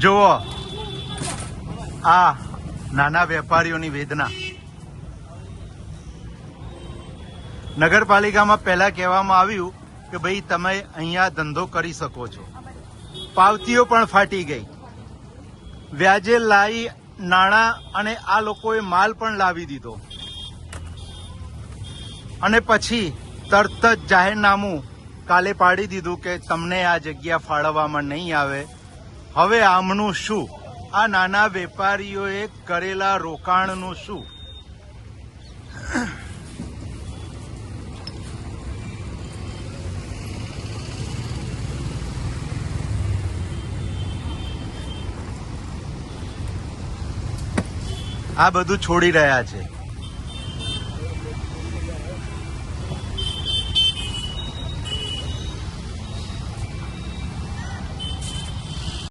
જુઓ આ નાના વેપારીઓની વેદના. નગરપાલિકામાં પહેલા કહેવામાં આવ્યું કે ભાઈ તમે અહીંયા ધંધો કરી શકો છો. પાવતીઓ પણ ફાટી ગઈ. વ્યાજે લાવી નાણાં અને આ લોકોએ માલ પણ લાવી દીધો અને પછી તરત જ જાહેરનામું કાલે પાડી દીધું કે તમને આ જગ્યા ફાળવવામાં નહીં આવે. હવે આમનું શું? આ નાના વેપારીઓએ કરેલા રોકાણનું શું? આ બધું છોડી રહ્યા છે.